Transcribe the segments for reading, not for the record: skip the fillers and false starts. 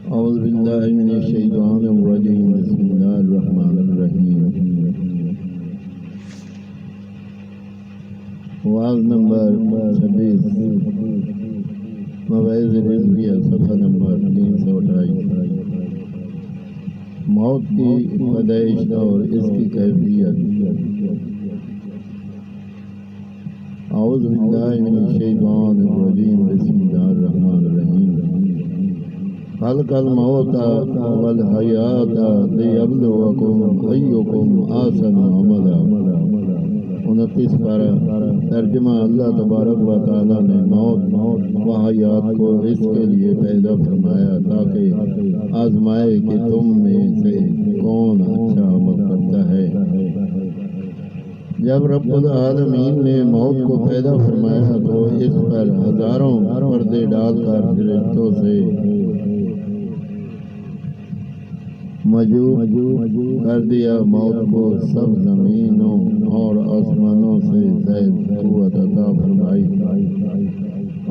أعوذ بالله من الشيطان الرجيم بسم الله الرحمن الرحيم واعظ نمبر 26 مواعظ رضویہ صفحہ نمبر 328 موت کی پیدائش اور اس کی کیفیت اعوذ باللہ من الشیطان الرجیم بسم اللہ الرحمن الرحیم خلق الموت والحیات لیبلوکم ایکم احسن عملا 29 پارہ ترجمہ اللہ تبارک و تعالیٰ نے موت و حیات کو اس کے لیے پیدا فرمایا تاکہ آزمائے کہ تم میں سے کون اچھا عمل کرتا ہے۔ جب رب العالمین نے موت کو پیدا فرمایا تو اس پر ہزاروں پردے ڈال کر فرشتوں سے مجوب کر دیا۔ موت کو سب زمینوں اور آسمانوں سے زائد قوت عطا فرمائی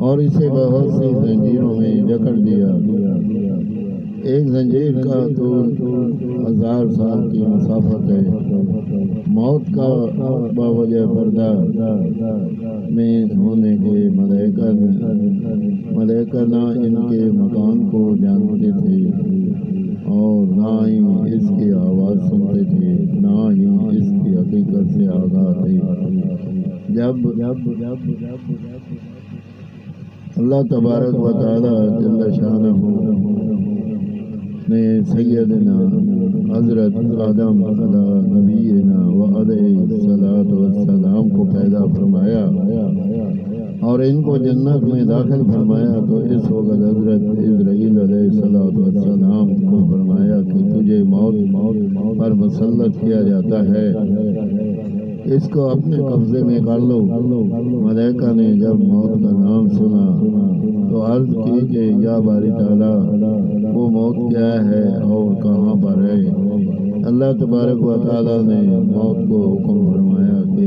اور اسے بہت سی زنجیروں میں جکڑ دیا۔ ایک زنجیر کا طول 1000 سال کی مسافت ہے۔ موت کا باوجہ پردہ میں ہونے کے ملائکہ نہ ان کے مکان کو جانتے تھے اور نہ ہی اس کی آواز سنتے تھے، نہ ہی اس کی حقیقت سے آگاہ تھے۔ جب اللہ تبارک و تعالی جل شانہ نے سیدنا حضرت آدم علیہ نبینا و علیہ الصلاۃ والسلام کو پیدا فرمایا اور ان کو جنت میں داخل فرمایا تو اس وقت حضرت اسرائیل علیہ الصلاۃ والسلام کو فرمایا کہ تجھے موت پر مسلط کیا جاتا ہے، اس کو اپنے قبضے میں کر لو۔ ملائکہ نے جب موت کا نام سنا تو عرض کی کہ یا باری تعالیٰ وہ موت کیا ہے اور کہاں پر ہے؟ اللہ تبارک و تعالیٰ نے موت کو حکم فرمایا کہ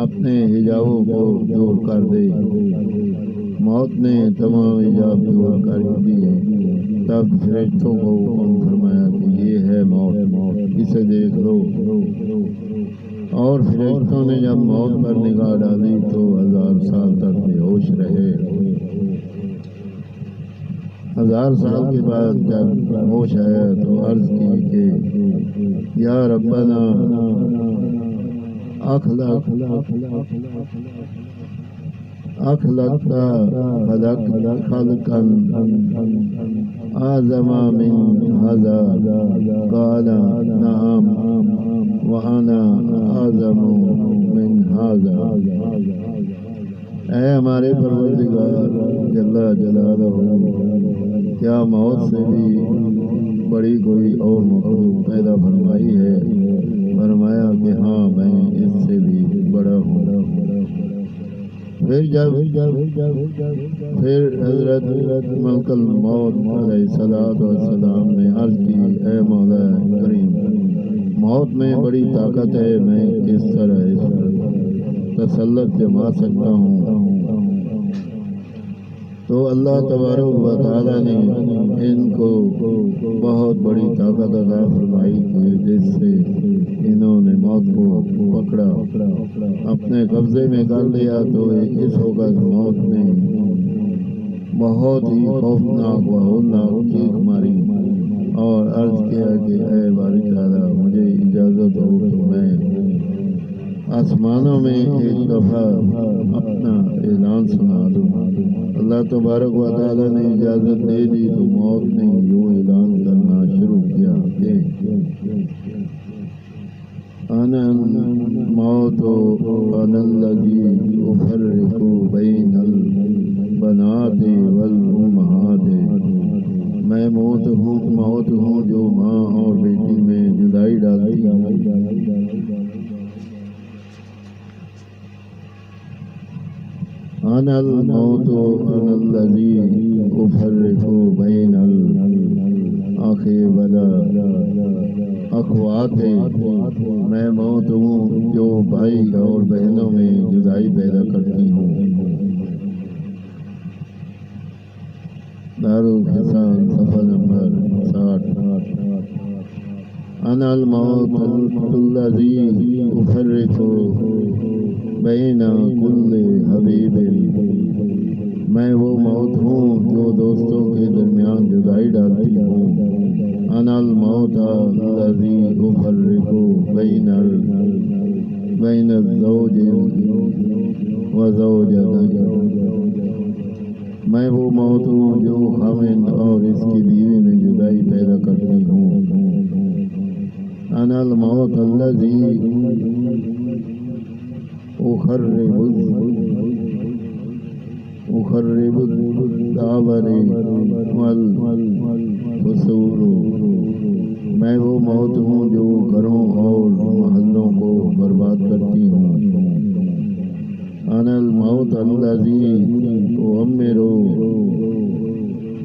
اپنے حجابوں کو دور کر دے۔ موت نے تمام حجاب دور کر دیے۔ تب فرشتوں کو حکم فرمایا کہ یہ ہے موت، اسے دیکھ لو۔ اور فرشتوں نے جب موت پر نگاہ ڈالی تو 1000 سال تک بے ہوش رہے۔ 1000 سال کے بعد جب ہوش آیا تو عرض کی کہ یا ربنا اخلقت خلقا اعظم من هذا قال نعم وانا اعظم من هذا۔ اے ہمارے پروردگار جل جلالہ، کیا موت سے بھی بڑی کوئی اور مخلوق پیدا فرمائی ہے؟ فرمایا کہ ہاں میں اس سے بھی بڑا ہوں۔ پھر حضرت ملک الموت علیہ الصلوۃ والسلام نے عرض کی اے مولا کریم، موت میں بڑی طاقت ہے، میں کس طرح اس پر تسلط جما سکتا ہوں؟ تو اللہ تبارک و تعالیٰ نے ان کو بہت بڑی طاقت عطا فرمائی جس سے انہوں نے موت کو پکڑا، اپنے قبضے میں کر لیا۔ تو اس وقت موت نے بہت ہی خوفناک و ہولناک چیخ ماری اور عرض کیا کہ اے باری تعالیٰ مجھے اجازت ہو کہ میں آسمانوں میں ایک دفعہ اپنا اعلان سنا دوں۔ اللہ تبارک و تعالیٰ نے اجازت دے دی تو موت نے یوں اعلان کرنا شروع کیا کہ انا الموت انا الذی افرق بین البنات والامہات، میں موت ہوں جو ماں اور بیٹی میں جدائی ڈالتی ہوں۔ انا الموت انا الذی افرق بین الاخ والاخوات، میں موت ہوں جو بھائی اور بہنوں میں جدائی پیدا کرتی ہوں۔ دارالحسان صفحہ نمبر 60۔ انا الموت الذی افرق بین کل حبیب، میں وہ موت ہوں جو دوستوں کے درمیان جدائی ڈالتی ہوں۔ انا الموت الذی افرق بین الزوج وزوجته، میں وہ موت ہوں جو خاوند اور اس کی بیوی میں جدائی پیدا کرتی ہوں۔ انا الموت الذی اخرب الدابر والقصور، میں وہ موت ہوں جو گھروں اور محلوں کو برباد کرتی ہوں۔ انا الموت الذی اعمر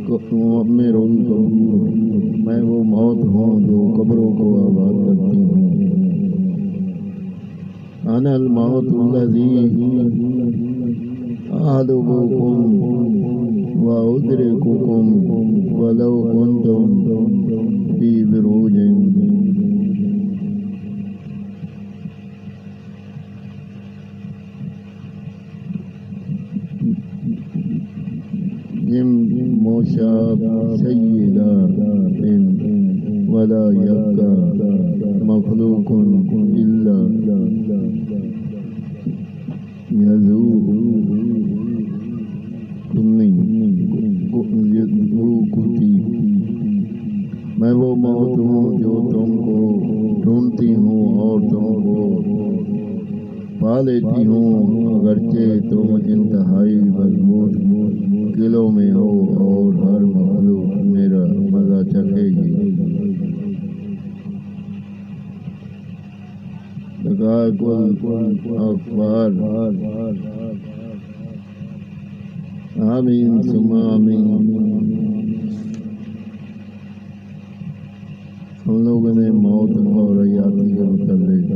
القبور، میں وہ موت ہوں جو قبروں کو آباد کرتی ہوں۔ انا الموت الذی اعدبکم وادرککم ولو کنتم فی بروج، موشاب سیدہ ولا یبقى مخلوق الا یذوقتی، میں وہ موت ہوں جو تم کو ڈھونڈتی ہوں اور تم کو پا لیتی ہوں، اگرچہ تم انتہائی مضبوط قلعوں میں ہو اور ہر مخلوق میرا مزہ چکھے گی۔ دقائق الاخبار، آمین ثم آمین۔ ہم لوگوں نے موت اور حیاتی کے متعلق